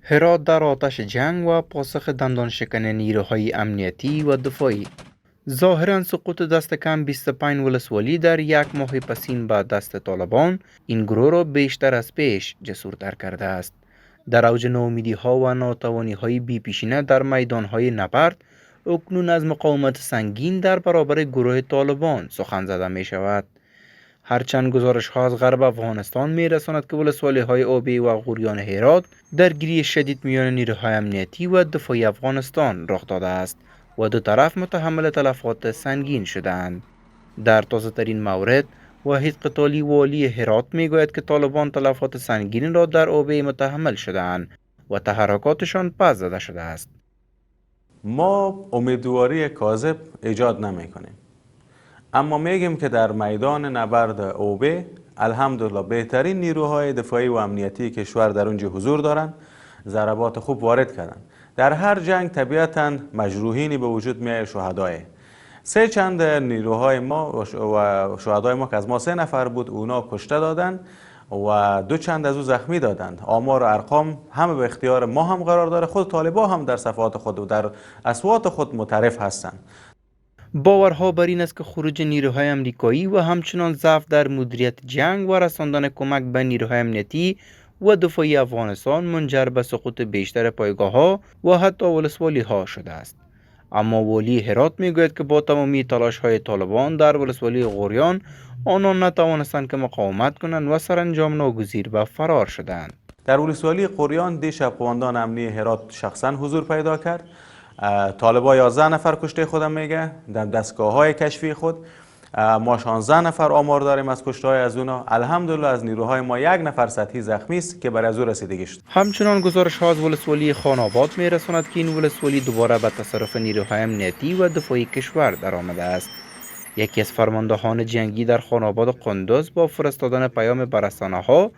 هرات در آتش جنگ و پاسخ دندان شکن نیروهای امنیتی و دفاعی. ظاهرن سقوط دست کم 25 ولسوالی در یک ماه پسین به دست طالبان این گروه را بیشتر از پیش جسور در کرده است. در اوج ناامیدی ها و ناتوانی های پیشینه در میدان های نبرد، اکنون از مقاومت سنگین در برابر گروه طالبان سخن زده می شود. هرچند گزارش ها از غرب افغانستان میرساند که ولسوالی های اوبی و غوریان هرات درگیری شدید میان نیروهای امنیتی و دفاعی افغانستان رخ داده است و دو طرف متحمل تلفات سنگین شدند. در تازه ترین مورد، واحد قتالی والی هرات میگوید که طالبان تلفات سنگین را در اوبی متحمل شدند و تحرکاتشان پس زده شده است. ما امیدواری کاذب ایجاد نمی کنیم، اما میگیم که در میدان نبرد اوبی الحمدلله بهترین نیروهای دفاعی و امنیتی کشور در اونجا حضور دارند، ضربات خوب وارد کردند. در هر جنگ طبیعتاً مجروحینی به وجود میاد، شهدای سه چند نیروهای ما و شهدای ما که از ما 3 نفر بود، اونا کشته دادن و 2 چند از او زخمی دادند. آمار و ارقام همه به اختیار ما هم قرار داره، خود طالبان هم در صفحات خود و در اصوات خود معترف هستند. باورها بر این است که خروج نیروهای امریکایی و همچنان ضعف در مدیریت جنگ و رساندن کمک به نیروهای امنیتی و دفاعی افغانستان منجر به سقوط بیشتر پایگاه‌ها و حتی ولسوالی ها شده است. اما والی هرات میگوید که با تمامی تلاش های طالبان در ولسوالی غوریان آنان نتوانستند که مقاومت کنند و سرانجام ناگزیر به فرار شدند. در ولسوالی غوریان دیشب قماندان امنی هرات شخصا حضور پیدا کرد. طالبان 11 نفر کشته خودم میگه در دستگاه های کشفی خود. ما 16 نفر آمار داریم از کشته های از اونا. الحمدلله از نیروهای ما 1 نفر سطحی زخمی است که برای از او رسیدگی شد. همچنان گزارش ها از ولسوالی خاناباد میرساند که این ولسوالی دوباره به تصرف نیروهای امنیتی و دفاعی کشور درآمده است. یکی از فرماندهان جنگی در خاناباد قندوز با فرستادن پیام به رسانه‌ها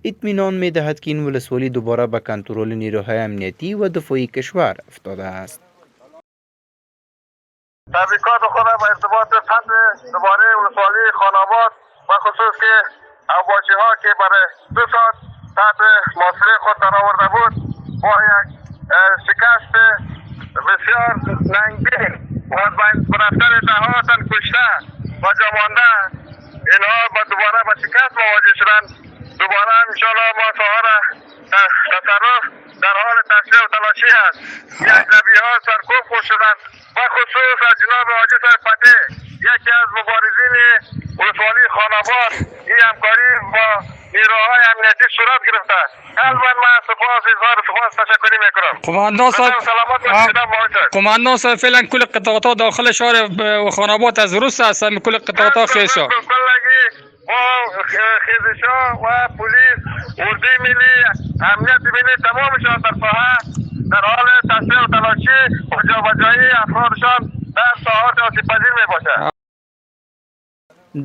اطمینان می‌دهد که این ولسوالی دوباره به کنترل نیروهای امنیتی و دفاعی کشور افتاده است. تبریکات خودم به ارتباط فتح دوباره ولسوالی خاناباد و خصوص که اوباچی ها که برای 2 ساعت تحت محاصره خود در آورده بود با یک شکست بسیار ننگین و از بین رفتن ده‌ها تن کشته و جا مانده، اینها دوباره با شکست مواجه شدند. دوباره انشاءالله ما ساحه تصرف در حال تصفیه و تلاشی است. اجنبی ها سرکوب خود شدند و خصوص از جناب حاجی صاحب فتح، یکی از مبارزین ولسوالی خاناباد، این همکاری با نیروهای امنیتی صورت گرفته. قلبا من اظهار سپاس تشکری میکنم. قماندان صاحب فعلا کل قطعات ها داخل شهر و خاناباد از روس هستند، کل قطعات ها خیز شد. ما خیزشا و پلیس، اردوی ملی، امنیت ملی تمامشان در ساحه در حال تصفیه و تلاشی و جابجایی افرادشان در ساحات آسیب پذیر می باشد.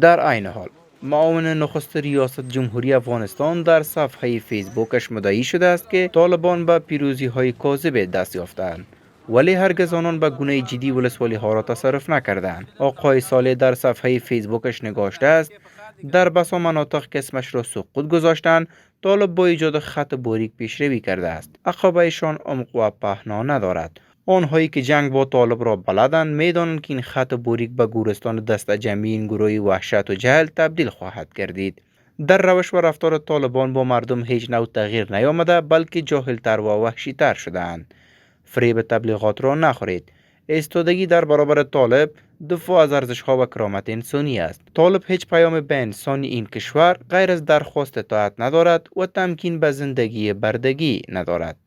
در عین حال معاون نخست ریاست جمهوری افغانستان در صفحه فیسبوکش مدعی شده است که طالبان به پیروزی های کاذب دست یافتند، ولی هرگز آنان به گونه جدی ولسوالی ها را تصرف نکردند. آقای صالح در صفحه فیسبوکش نگاشته است در بسا مناطق که اسمش را سقوط گذاشتند، طالب با ایجاد خط باریک پیشروی کرده است. عقبه‌شان عمق و پهنا ندارد. آنهایی که جنگ با طالب را بلدند میدانند که این خط باریک به گورستان دست جمعی این گروه وحشت و جهل تبدیل خواهد گردید. در روش و رفتار طالبان با مردم هیچ نوع تغییر نیامده، بلکه جاهلتر و وحشی‌تر شدند. فریب تبلیغات را نخورید. ایستادگی در برابر طالب دفاع از ارزش‌ها و کرامت انسانی است. طالب هیچ پیام به انسانی این کشور غیر از درخواست اطاعت ندارد و تمکین به زندگی بردگی ندارد.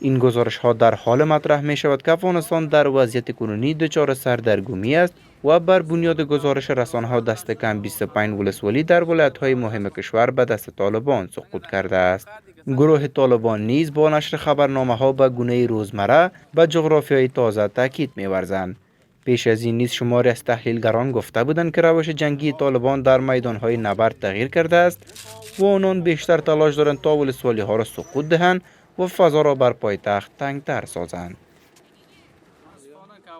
این گزارش ها در حال مطرح می شود که افغانستان در وضعیت کنونی دچار سردرگمی است و بر بنیاد گزارش رسانه ها دست کم 25 ولسوالی در ولایات های مهم کشور به دست طالبان سقوط کرده است. گروه طالبان نیز با نشر خبرنامه ها به گونه روزمره به جغرافیای تازه تاکید می ورزند. پیش از این نیز شماری از تحلیلگران گفته بودند که روش جنگی طالبان در میدان های نبرد تغییر کرده است و آنان بیشتر تلاش دارند تا ولسوالی ها را سقوط دهند و فضا را بر پایتخت تنگتر سازند.